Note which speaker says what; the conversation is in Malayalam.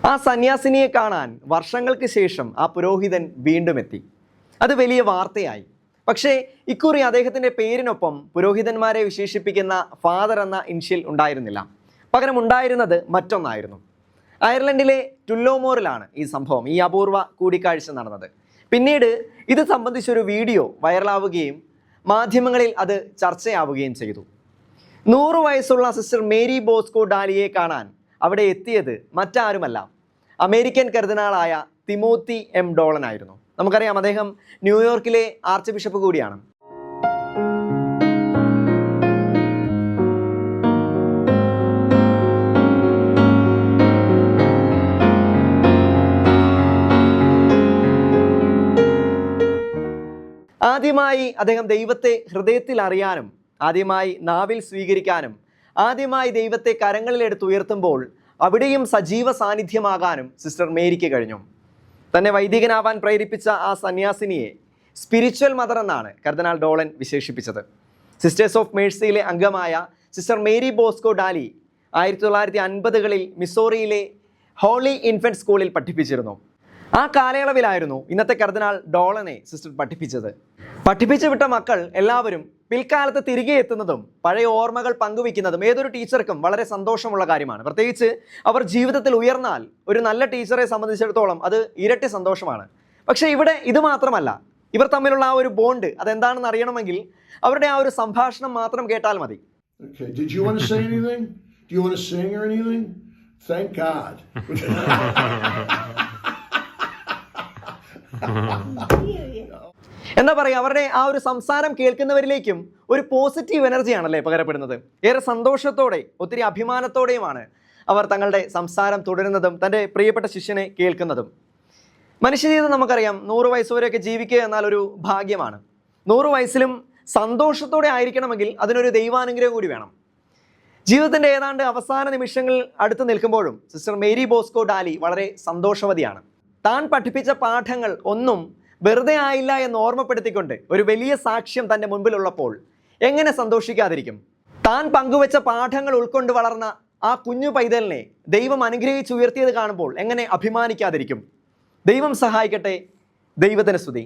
Speaker 1: ആ സന്യാസിനിയെ കാണാൻ വർഷങ്ങൾക്ക് ശേഷം ആ പുരോഹിതൻ വീണ്ടും എത്തി. അത് വലിയ വാർത്തയായി. പക്ഷേ ഇക്കുറി അദ്ദേഹത്തിൻ്റെ പേരിനൊപ്പം പുരോഹിതന്മാരെ വിശേഷിപ്പിക്കുന്ന ഫാദർ എന്ന ഇനിഷ്യൽ ഉണ്ടായിരുന്നില്ല. പകരം ഉണ്ടായിരുന്നത് മറ്റൊന്നായിരുന്നു. അയർലൻഡിലെ ടുല്ലോമോറിലാണ് ഈ സംഭവം, ഈ അപൂർവ കൂടിക്കാഴ്ച നടന്നത്. പിന്നീട് ഇത് സംബന്ധിച്ചൊരു വീഡിയോ വൈറലാവുകയും മാധ്യമങ്ങളിൽ അത് ചർച്ചയാവുകയും ചെയ്തു. 100 വയസ്സുള്ള സിസ്റ്റർ മേരി ബോസ്കോ ഡാലിയെ കാണാൻ അവിടെ എത്തിയത് മറ്റാരുമല്ല, അമേരിക്കൻ കർദിനാളായ തിമോത്തി എം ഡോളൻ ആയിരുന്നു. നമുക്കറിയാം, അദ്ദേഹം ന്യൂയോർക്കിലെ ആർച്ച് ബിഷപ്പ് കൂടിയാണ്. ആദ്യമായി അദ്ദേഹം ദൈവത്തെ ഹൃദയത്തിൽ അറിയാനും ആദ്യമായി നാവിൽ സ്വീകരിക്കാനും ആദ്യമായി ദൈവത്തെ കരങ്ങളിലെടുത്ത് ഉയർത്തുമ്പോൾ അവിടെയും സജീവ സാന്നിധ്യമാകാനും സിസ്റ്റർ മേരിക്ക് കഴിഞ്ഞു. തന്നെ വൈദികനാവാൻ പ്രേരിപ്പിച്ച ആ സന്യാസിനിയെ സ്പിരിച്വൽ മദർ എന്നാണ് കർദിനാൾ ഡോളൻ വിശേഷിപ്പിച്ചത്. സിസ്റ്റേഴ്സ് ഓഫ് മേഴ്സിയിലെ അംഗമായ സിസ്റ്റർ മേരി ബോസ്കോ ഡാലി 1950കളിൽ മിസോറിയിലെ ഹോളി ഇൻഫന്റ് സ്കൂളിൽ പഠിപ്പിച്ചിരുന്നു. ആ കാലയളവിലായിരുന്നു ഇന്നത്തെ കർദിനാൾ ഡോളനെ സിസ്റ്റർ പഠിപ്പിച്ചു വിട്ട മക്കൾ എല്ലാവരും പിൽക്കാലത്ത് തിരികെ എത്തുന്നതും പഴയ ഓർമ്മകൾ പങ്കുവയ്ക്കുന്നതും ഏതൊരു ടീച്ചർക്കും വളരെ സന്തോഷമുള്ള കാര്യമാണ്. പ്രത്യേകിച്ച് അവർ ജീവിതത്തിൽ ഉയർന്നാൽ ഒരു നല്ല ടീച്ചറെ സംബന്ധിച്ചിടത്തോളം അത് ഇരട്ടി സന്തോഷമാണ്. പക്ഷേ ഇവിടെ ഇത് മാത്രമല്ല, ഇവർ തമ്മിലുള്ള ആ ഒരു ബോണ്ട് അതെന്താണെന്ന് അറിയണമെങ്കിൽ അവരുടെ ആ ഒരു സംഭാഷണം മാത്രം കേട്ടാൽ മതി. എന്താ പറയുക, അവരുടെ ആ ഒരു സംസാരം കേൾക്കുന്നവരിലേക്കും ഒരു പോസിറ്റീവ് എനർജിയാണല്ലേ പകരപ്പെടുന്നത്. ഏറെ സന്തോഷത്തോടെ ഒത്തിരി അഭിമാനത്തോടെയുമാണ് അവർ തങ്ങളുടെ സംസാരം തുടരുന്നതും തൻ്റെ പ്രിയപ്പെട്ട ശിഷ്യനെ കേൾക്കുന്നതും. മനുഷ്യജീവിതം നമുക്കറിയാം, 100 വയസ്സ് വരെയൊക്കെ ജീവിക്കുക എന്നാൽ ഒരു ഭാഗ്യമാണ്. 100 വയസ്സിലും സന്തോഷത്തോടെ ആയിരിക്കണമെങ്കിൽ അതിനൊരു ദൈവാനുഗ്രഹം കൂടി വേണം. ജീവിതത്തിൻ്റെ ഏതാണ്ട് അവസാന നിമിഷങ്ങൾ അടുത്ത് നിൽക്കുമ്പോഴും സിസ്റ്റർ മേരി ബോസ്കോ ഡാലി വളരെ സന്തോഷവതിയാണ്. താൻ പഠിപ്പിച്ച പാഠങ്ങൾ ഒന്നും വെറുതെ ആയില്ല എന്ന് ഓർമ്മപ്പെടുത്തിക്കൊണ്ട് ഒരു വലിയ സാക്ഷ്യം തൻ്റെ മുൻപിലുള്ളപ്പോൾ എങ്ങനെ സന്തോഷിക്കാതിരിക്കും? താൻ പങ്കുവെച്ച പാഠങ്ങൾ ഉൾക്കൊണ്ട് വളർന്ന ആ കുഞ്ഞു പൈതലിനെ ദൈവം അനുഗ്രഹിച്ചുയർത്തിയത് കാണുമ്പോൾ എങ്ങനെ അഭിമാനിക്കാതിരിക്കും? ദൈവം സഹായിക്കട്ടെ. ദൈവത്തിന് സ്തുതി.